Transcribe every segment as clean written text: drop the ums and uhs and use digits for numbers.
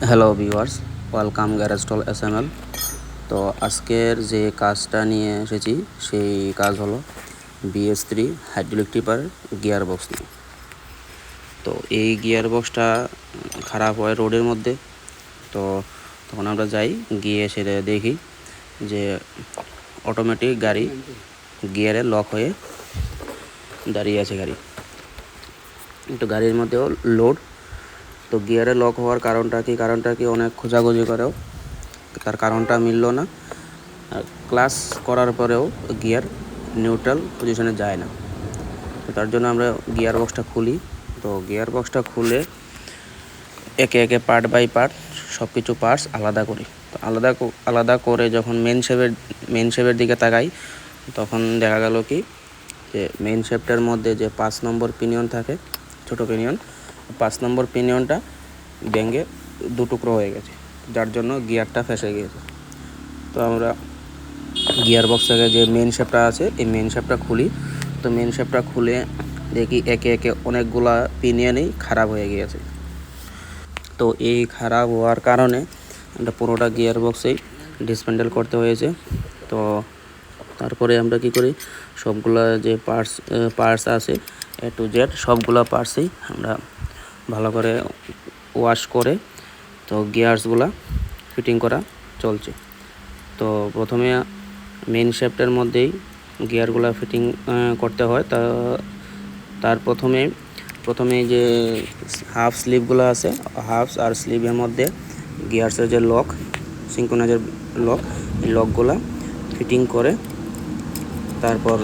Hello viewers, welcome garage টল SML। তো আজকের যে কাজটা নিয়ে এসেছি সেই কাজ হলো BS3 hydraulic tipper gear box নিয়ে। তো এই গিয়ার বক্সটা খারাপ হয় রোডের মধ্যে। তো তখন আমরা যাই, গিয়ে সেটা দেখি যে অটোমেটিক গাড়ি গিয়ারে লক হয়ে দাঁড়িয়ে আছে গাড়ি। তো গাড়ির মধ্যেও লোড। তো গিয়ারে লক হওয়ার কারণটা কি অনেক খোঁজাখুঁজি করেও তার কারণটা মিলল না। আর ক্লাস করার পরেও গিয়ার নিউট্রাল পজিশনে যায় না। তো তার জন্য আমরা গিয়ার বক্সটা খুলি। তো গিয়ার বক্সটা খুলে একে একে পার্ট বাই পার্ট সব কিছু পার্টস আলাদা করি। তো আলাদা করে যখন মেন শেপের দিকে তাকাই, তখন দেখা গেল কি যে মেন শেপটার মধ্যে যে 5 নম্বর পিনিয়ন থাকে, ছোটো পিনিয়ন, 5 নম্বর পিনিয়নটা ভেঙে দু টুকরো হয়ে গেছে, যার জন্য গিয়ারটা ফেঁসে গিয়েছে। তো আমরা গিয়ার বক্স থেকে যে মেন শেপটা আছে এই মেন শেপটা খুলি। তো মেন শেপটা খুলে দেখি একে একে অনেকগুলা পিনিয়নই খারাপ হয়ে গিয়েছে। তো এই খারাপ হওয়ার কারণে আমরা পুরোটা গিয়ার বক্সেই ডিসমেন্টেল করতে হয়েছে। তো তারপরে আমরা কি করি, সবগুলা যে পার্টস আছে A to Z সবগুলা পার্টসেই আমরা ভালো করে ওয়াশ করে তো গিয়ার্সগুলা ফিটিং করা চলছে। তো প্রথমে মেন শেফটের মধ্যেই গিয়ারগুলা ফিটিং করতে হয়। তার প্রথমে যে হাফ স্লিভগুলো আছে, হাফ আর স্লিভের মধ্যে গিয়ার্সের যে লক, সিঙ্ক্রোনাইজার লক, এই লকগুলা ফিটিং করে তারপর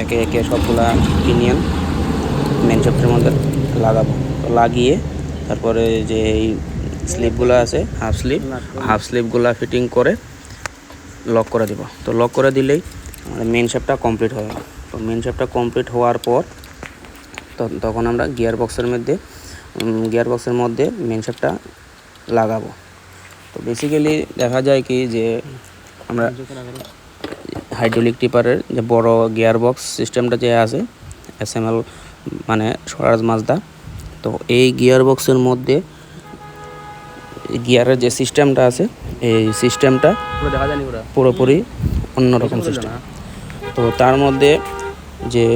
একে একে সবগুলা পিনিয়ন মেন শেফটের মধ্যে লাগাবো। তো লাগিয়ে তারপরে যে এই স্লিভগুলো আছে হাফ স্লিভগুলো ফিটিং করে লক করে দেব। তো লক করে দিলেই আমাদের মেন শেপটা কমপ্লিট হবে। তো মেন শেপটা কমপ্লিট হওয়ার পর তখন আমরা গিয়ার বক্সের মধ্যে মেন শেপটা লাগাবো। তো বেসিক্যালি দেখা যায় কি যে আমরা হাইড্রোলিক টিপারের যে বড় গিয়ার বক্স সিস্টেমটা যে আছে SML মানে স্বরাজ মাজদা, তো এই গিয়ার বক্সের মধ্যে গিয়ারের যে সিস্টেমটা আছে এই সিস্টেমটা পুরোপুরি অন্যরকম সিস্টেম। তো তার মধ্যে যে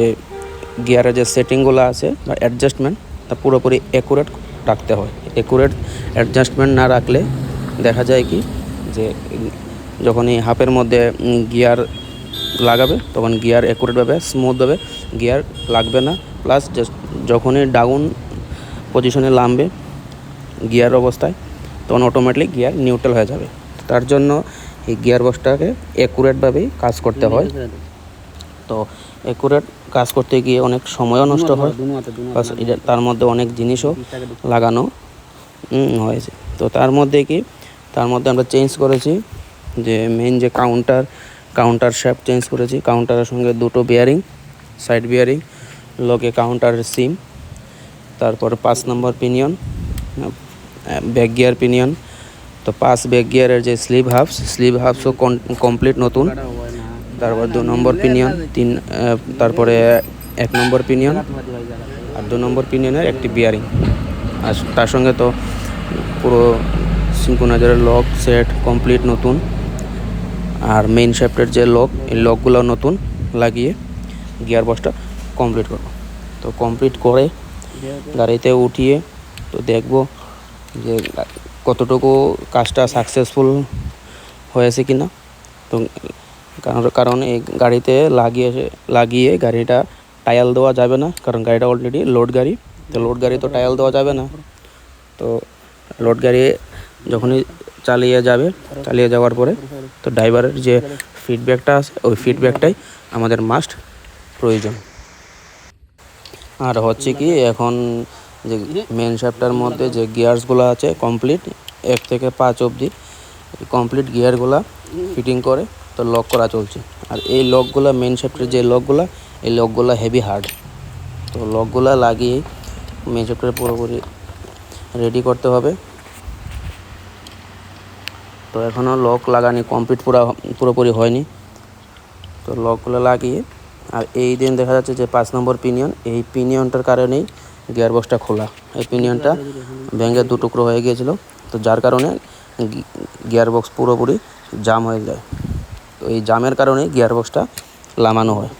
গিয়ারের যে সেটিংগুলো আছে বা অ্যাডজাস্টমেন্ট, তা পুরোপুরি অ্যাকুরেট রাখতে হয়। অ্যাকুরেট অ্যাডজাস্টমেন্ট না রাখলে দেখা যায় কি যে যখনই হাফের মধ্যে গিয়ার লাগাবে তখন গিয়ার অ্যাকুরেটভাবে স্মুথভাবে গিয়ার লাগবে না, প্লাস যখনই ডাউন পজিশনে নামবে গিয়ার অবস্থায় তখন অটোমেটিক গিয়ার নিউট্রাল হয়ে যাবে। তার জন্য এই গিয়ার বক্সটাকে অ্যাকুরেটভাবেই কাজ করতে হয়। তো অ্যাকুরেট কাজ করতে গিয়ে অনেক সময়ও নষ্ট হয়, তার মধ্যে অনেক জিনিসও লাগানো হয়েছে। তো তার মধ্যে আমরা চেঞ্জ করেছি যে মেন যে কাউন্টার শ্যাফট চেঞ্জ করেছি। কাউন্টারের সঙ্গে দুটো বিয়ারিং, সাইড বিয়ারিং, লগে কাউন্টারের সিম, তারপর 5 নম্বর পিনিয়ন, ব্যাক গিয়ার পিনিয়ন। তো 5 ব্যাক গিয়ারের যে স্লিভ হাফসও কমপ্লিট নতুন। তারপর 2 নম্বর পিনিয়ন, তারপরে 1 নম্বর পিনিয়ন আর 2 নম্বর পিনিয়নের একটি বিয়ারিং। আর তার সঙ্গে তো পুরো সিঙ্ক্রোনাইজারের লক সেট কমপ্লিট নতুন। আর মেইন শ্যাফটের যে লক, এই লকগুলো নতুন লাগিয়ে গিয়ার বক্সটা কমপ্লিট করব। তো কমপ্লিট করে গাড়িতে উঠিয়ে তো দেখব যে কতটুকু কাজটা সাকসেসফুল হয়েছে কি না। তো কারণ এই গাড়িতে লাগিয়ে গাড়িটা টায়াল দেওয়া যাবে না, কারণ গাড়িটা অলরেডি লোড গাড়ি। তো লোড গাড়ি তো টায়াল দেওয়া যাবে না। তো লোড গাড়ি যখনই চালিয়ে যাওয়ার পরে তো ড্রাইভারের যে ফিডব্যাকটা আছে ওই ফিডব্যাকটাই আমাদের মাস্ট প্রয়োজন। আর হচ্ছে কি এখন যে মেন শ্যাফটার মধ্যে যে গিয়ার্সগুলো আছে কমপ্লিট 1 থেকে 5 অবধি কমপ্লিট গিয়ারগুলা ফিটিং করে তো লক করা চলছে। আর এই লকগুলো মেন শ্যাফটের যে এই লকগুলো হেভি হার্ড। তো লকগুলো লাগিয়ে মেন শ্যাফটার পুরোপুরি রেডি করতে হবে। তো এখনও লক লাগানি কমপ্লিট পুরোপুরি হয়নি। তো লকগুলো লাগিয়ে আর এই দিন দেখা যাচ্ছে যে 5 নম্বর পিনিয়ন, এই পিনিয়নটার কারণেই গিয়ার বক্সটা খোলা। এই পিনিয়নটা ভেঙে দু টুকরো হয়ে গিয়েছিল, তো যার কারণে গিয়ার বক্স পুরোপুরি জাম হয়ে যায়। তো এই জামের কারণে গিয়ার বক্সটা লামানো হয়।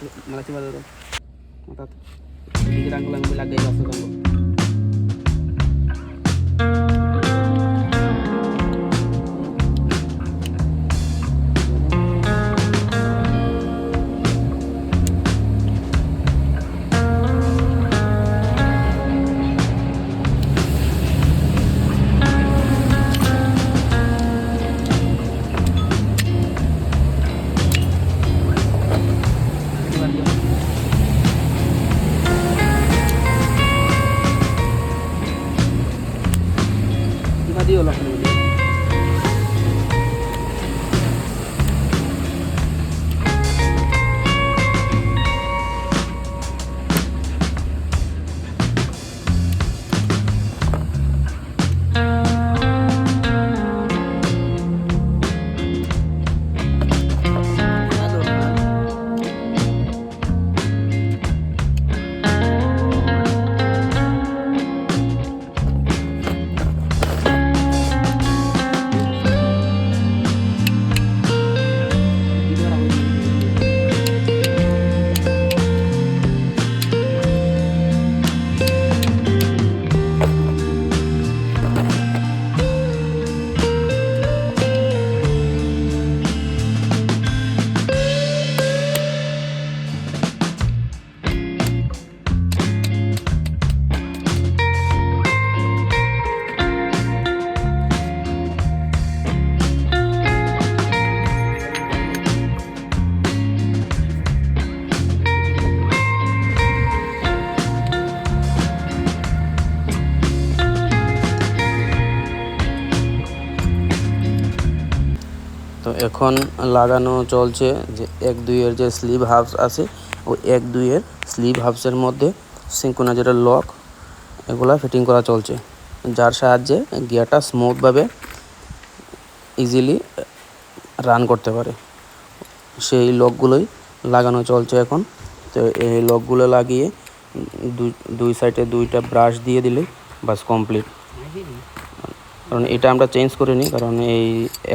তো এখন লাগানো চলছে যে 1-2-এর যে স্লিভ হাবস আছে, ওই 1-2-এর স্লিভ হাবসের মধ্যে সিঙ্ক্রোনাইজারের লক এগুলা ফিটিং করা চলছে, যার সাহায্যে গিয়ারটা স্মুথভাবে ইজিলি রান করতে পারে। সেই লকগুলোই লাগানো চলছে এখন। তো এই লকগুলো লাগিয়ে দুই সাইডে 2টা ব্রাশ দিয়ে দিলে বাস কমপ্লিট। কারণ এটা আমরা চেঞ্জ করিনি, কারণ এই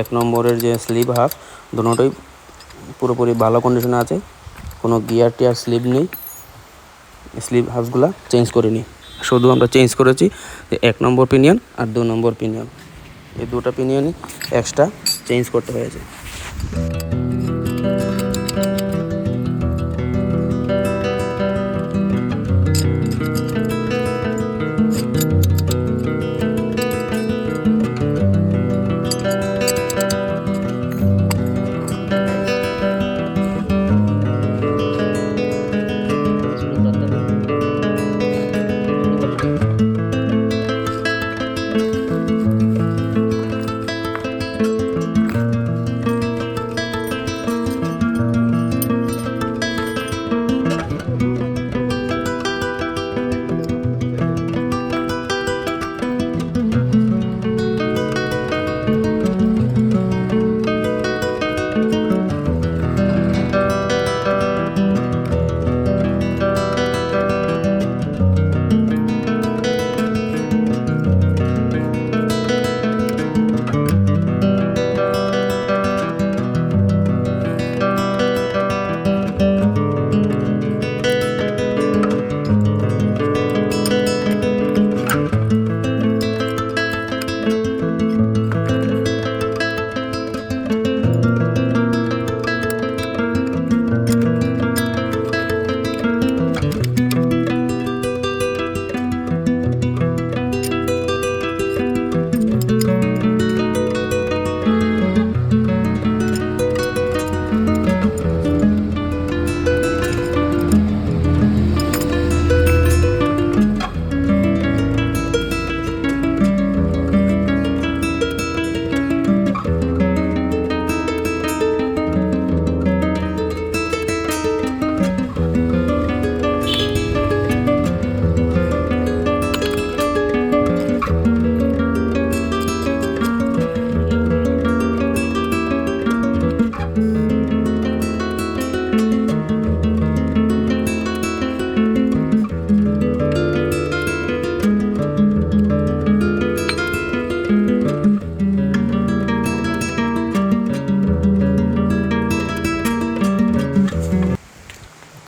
1 নম্বরের যে স্লিভ হাফ দুটোই পুরোপুরি ভালো কন্ডিশনে আছে, কোনো গিয়ার টিয়ার স্লিপ নেই, স্লিভ হাফগুলা চেঞ্জ করিনি। শুধু আমরা চেঞ্জ করেছি 1 নম্বর পিনিয়ন আর 2 নম্বর পিনিয়ন, এই দুটো পিনিয়নই এক্সট্রা চেঞ্জ করতে হয়েছে।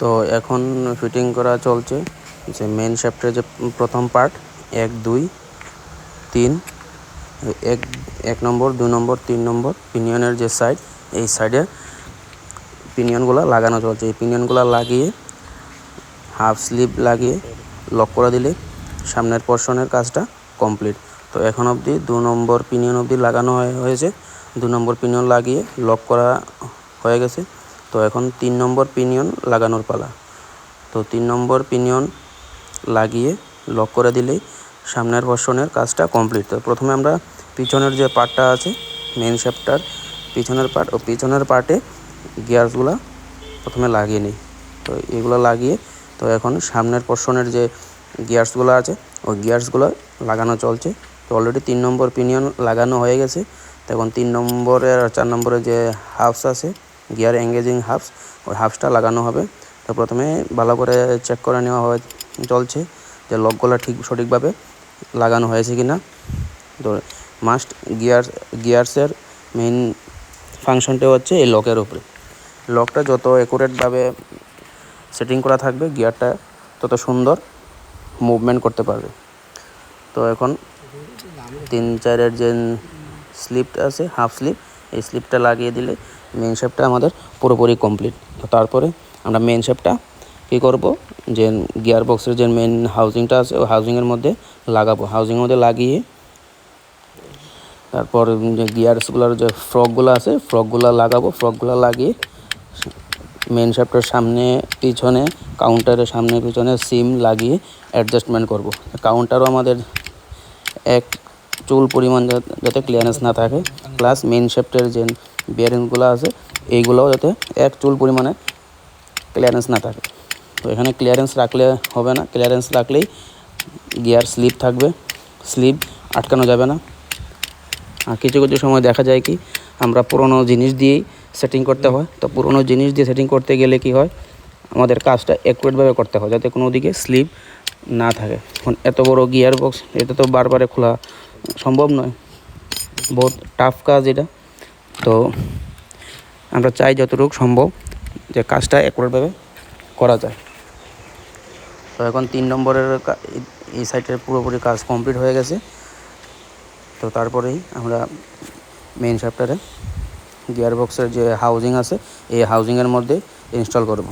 তো এখন ফিটিং করা চলছে যে মেন শ্যাফটের যে প্রথম পার্ট 1 2 3 এক নম্বর 2 নম্বর 3 নম্বর পিনিয়নের যে সাইড, এই সাইডে পিনিয়নগুলো লাগানো চলছে। এই পিনিয়নগুলো লাগিয়ে হাফ স্লিভ লাগিয়ে লক করে দিলে সামনের পোর্শনের কাজটা কমপ্লিট। তো এখন অবধি 2 নম্বর পিনিয়ন অবধি লাগানো হয়েছে। 2 নম্বর পিনিয়ন লাগিয়ে লক করা হয়ে গেছে। তো এখন 3 নম্বর পিনিয়ন লাগানোর পালা। তো 3 নম্বর পিনিয়ন লাগিয়ে লক করে দিলেই সামনের পোর্শনের কাজটা কমপ্লিট। তো প্রথমে আমরা পিছনের যে পার্টটা আছে মেন শ্যাফটটার পিছনের পার্ট, ও পিছনের পার্টে গিয়ারসগুলো প্রথমে লাগিয়ে নিই। তো এগুলো লাগিয়ে তো এখন সামনের পোর্শনের যে গিয়ারসগুলো আছে ওই গিয়ারসগুলো লাগানো চলছে। তো অলরেডি 3 নম্বর পিনিয়ন লাগানো হয়ে গেছে। তো এখন 3 নম্বরের আর 4 নম্বরের যে হাফস আছে গিয়ার এঙ্গেজিং হাফস, ওই হাফসটা লাগানো হবে। তো প্রথমে ভালো করে চেক করে নেওয়া চলছে যে লকগুলো সঠিকভাবে লাগানো হয়েছে কি না। তো মাস্ট গিয়ারসের মেইন ফাংশনটা হচ্ছে এই লকের উপরে। লকটা যত অ্যাকুরেটভাবে সেটিং করা থাকবে গিয়ারটা তত সুন্দর মুভমেন্ট করতে পারবে। তো এখন 3-4-এর যে স্লিপটা আছে হাফ স্লিপ, এই স্লিপটা লাগিয়ে দিলে মেন শেপটা আমাদের পুরোপুরি কমপ্লিট। তো তারপরে আমরা মেন শেপটা কী করব, যে গিয়ার বক্সের যে মেন হাউজিংটা আছে ওই হাউজিংয়ের মধ্যে লাগাবো। হাউজিংয়ের মধ্যে লাগিয়ে তারপর যে গিয়ারসগুলোর যে ফ্রকগুলো আছে ফ্রকগুলো লাগাবো। ফ্রকগুলো লাগিয়ে মেন শ্যাফটের সামনে পিছনে, কাউন্টারের সামনে পিছনে সিম লাগিয়ে অ্যাডজাস্টমেন্ট করব। কাউন্টারও আমাদের এক চুল পরিমাণ যাতে ক্লিয়ারেন্স না থাকে, প্লাস মেন শ্যাফটের যে বিয়ারিংগুলো আছে এইগুলোও যাতে এক চুল পরিমাণে ক্লিয়ারেন্স না থাকে। তো এখানে ক্লিয়ারেন্স রাখলে হবে না, ক্লিয়ারেন্স রাখলেই গিয়ার স্লিপ থাকবে, স্লিপ আটকানো যাবে না। আর কিছু কিছু সময় দেখা যায় কি আমরা পুরোনো জিনিস দিয়েই সেটিং করতে হয়। তো পুরোনো জিনিস দিয়ে সেটিং করতে গেলে কি হয়, আমাদের কাজটা অ্যাকুরেটভাবে করতে হয় যাতে কোনো দিকে স্লিপ না থাকে। এখন এত বড় গিয়ার বক্স, এটা তো বারবারে খোলা সম্ভব নয়, বহুত টাফ কাজ এটা। তো আমরা চাই যতটুকু সম্ভব যে কাজটা অ্যাকুরেটভাবে করা যায়। তো এখন 3 নম্বরের এই সাইডের পুরোপুরি কাজ কমপ্লিট হয়ে গেছে। তো তারপরেই আমরা মেইন শ্যাফটারে গিয়ার বক্সের যে হাউজিং আছে এই হাউজিংয়ের মধ্যে ইনস্টল করব।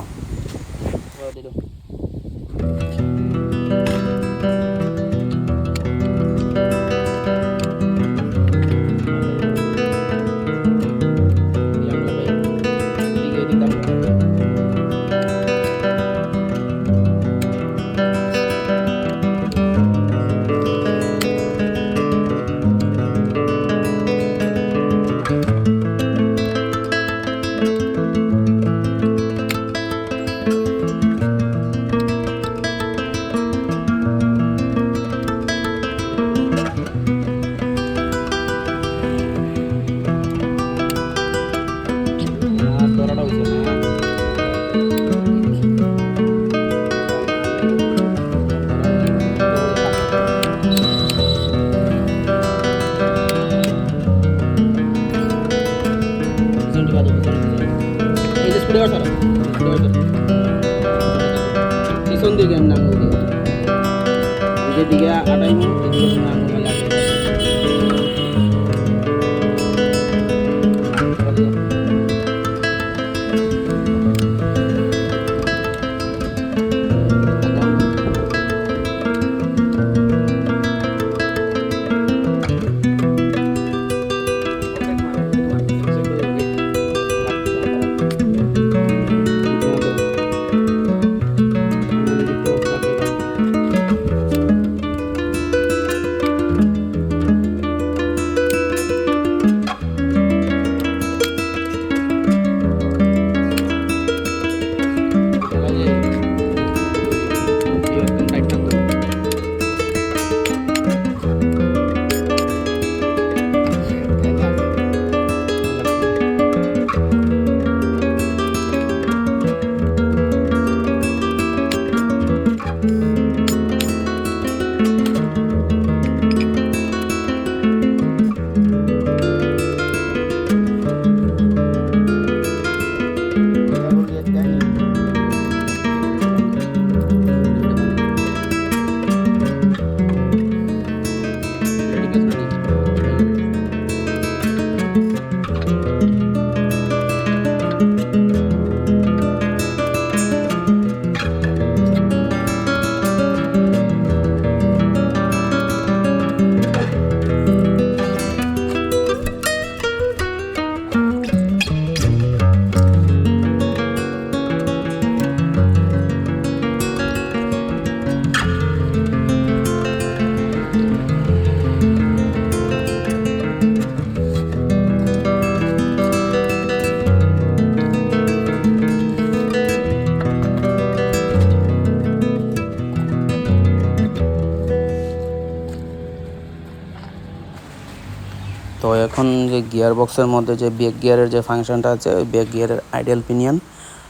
তো এখন যে গিয়ার বক্সের মধ্যে যে ব্রেক গিয়ারের যে ফাংশনটা আছে, ওই ব্রেক গিয়ারের আইডিয়াল পিনিয়ন,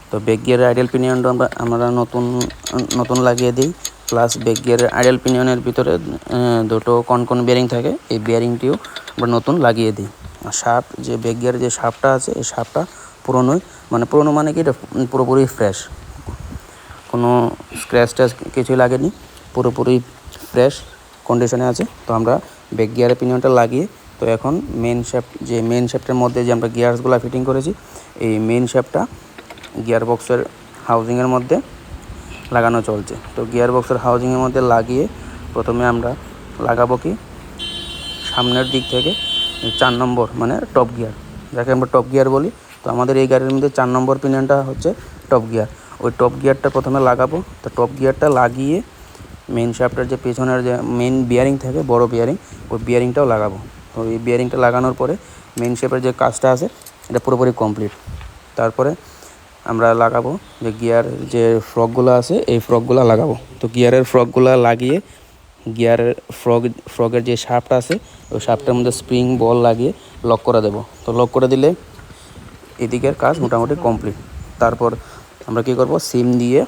তো ব্রেক গিয়ারের আইডিয়াল পিনিয়নটা আমরা নতুন লাগিয়ে দিই। প্লাস ব্রেক গিয়ারের আইডিয়াল পিনিয়নের ভিতরে দুটো কনকন বেয়ারিং থাকে, এই বেয়ারিংটিও আমরা নতুন লাগিয়ে দিই। আর শাফট, যে ব্রেক গিয়ারের যে শাফটটা আছে, এই শাফটটা পুরনো মানে কি, এটা পুরোপুরি ফ্রেশ, কোনো স্ক্র্যাচ ট্যাচ কিছুই লাগেনি, পুরোপুরি ফ্রেশ কন্ডিশনে আছে। তো আমরা ব্রেক গিয়ারের পিনিয়নটা লাগিয়ে, তো এখন মেন শ্যাফটের মধ্যে যে আমরা গিয়ারসগুলো ফিটিং করেছি, এই মেন শ্যাফটটা গিয়ার বক্সের হাউজিংয়ের মধ্যে লাগানো চলছে। তো গিয়ার বক্সের হাউজিংয়ের মধ্যে লাগিয়ে প্রথমে আমরা লাগাবো কি, সামনের দিক থেকে 4 নম্বর মানে টপ গিয়ার, যাকে আমরা টপ গিয়ার বলি। তো আমাদের এই গাড়ির মধ্যে 4 নম্বর পিনিয়নটা হচ্ছে টপ গিয়ার। ওই টপ গিয়ারটা প্রথমে লাগাবো। তো টপ গিয়ারটা লাগিয়ে মেন শ্যাফটের যে পেছনের যে মেন বিয়ারিং থাকে, বড় বিয়ারিং, ওই বিয়ারিংটাও লাগাবো। তো এই বিয়ারিংটা লাগানোর পরে মেন শ্যাফটের যে কাজটা আছে, এটা পুরোপুরি কমপ্লিট। তারপরে আমরা লাগাবো যে গিয়ার যে ফ্রকগুলো আছে, এই ফ্রকগুলো লাগাবো। তো গিয়ারের ফ্রকগুলো লাগিয়ে গিয়ারের ফ্রকের যে শাফট আছে, ওই শাফটের মধ্যে স্প্রিং বল লাগিয়ে লক করে দেবো। তো লক করে দিলে এদিকের কাজ মোটামুটি কমপ্লিট। তারপর আমরা কী করব, সিম দিয়ে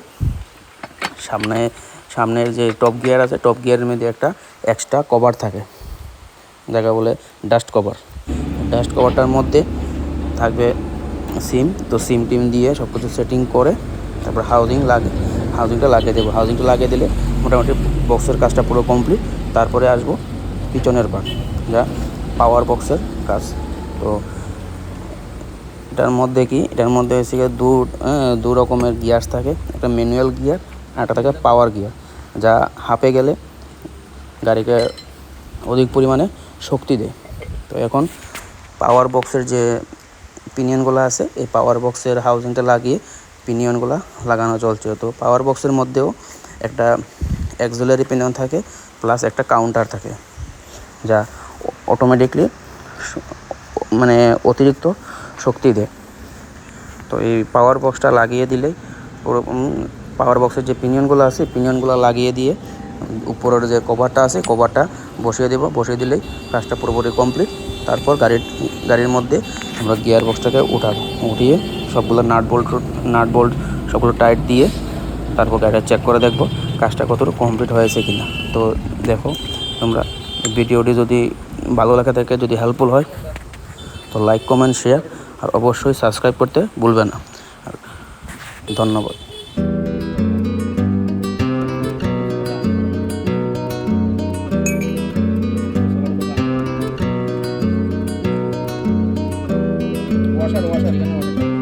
সামনের যে টপ গিয়ার আছে, টপ গিয়ারের মধ্যে একটা এক্সট্রা কভার থাকে, যাকে বলে ডাস্ট কভার। ডাস্ট কভারটার মধ্যে থাকবে সিম। তো সিম টিম দিয়ে সব কিছু সেটিং করে তারপর হাউজিংটা লাগিয়ে দেবো। হাউজিংটা লাগিয়ে দিলে মোটামুটি বক্সের কাজটা পুরো কমপ্লিট। তারপরে আসবো পিছনের পার্ট, যা পাওয়ার বক্সের কাজ। তো এটার মধ্যে হচ্ছে দু রকমের গিয়ার্স থাকে, একটা ম্যানুয়াল গিয়ার আর একটা থাকে পাওয়ার গিয়ার, যা হাঁপে গেলে গাড়িকে অধিক পরিমাণে শক্তি দেয়। তো এখন পাওয়ার বক্সের যে পিনিয়নগুলো আছে, এই পাওয়ার বক্সের হাউজিংটা লাগিয়ে পিনিয়নগুলো লাগানো চলছে। তো পাওয়ার বক্সের মধ্যেও একটা অ্যাক্সিলারি পিনিয়ন থাকে, প্লাস একটা কাউন্টার থাকে, যা অটোমেটিকলি মানে অতিরিক্ত শক্তি দেয়। তো এই পাওয়ার বক্সটা লাগিয়ে দিলেই পুরো পাওয়ার বক্সের যে পিনিয়নগুলো আছে, পিনিয়নগুলো লাগিয়ে দিয়ে উপরের যে কভারটা আছে, কভারটা বসিয়ে বসিয়ে দিলেই কাজটা পুরোপুরি কমপ্লিট। তারপর গাড়ির মধ্যে আমরা গিয়ার বক্সটাকে উঠিয়ে সবগুলো নাট বোল্ট সবগুলো টাইট দিয়ে তারপর গাড়িটা চেক করে দেখব কাজটা কতটুকু কমপ্লিট হয়েছে কিনা। তো দেখো তোমরা, ভিডিওটি যদি ভালো লাগে থাকে, যদি হেল্পফুল হয়, তো লাইক, কমেন্ট, শেয়ার আর অবশ্যই সাবস্ক্রাইব করতে ভুলবে না। আর ধন্যবাদ। ওয়াশার এখানে ওয়াশার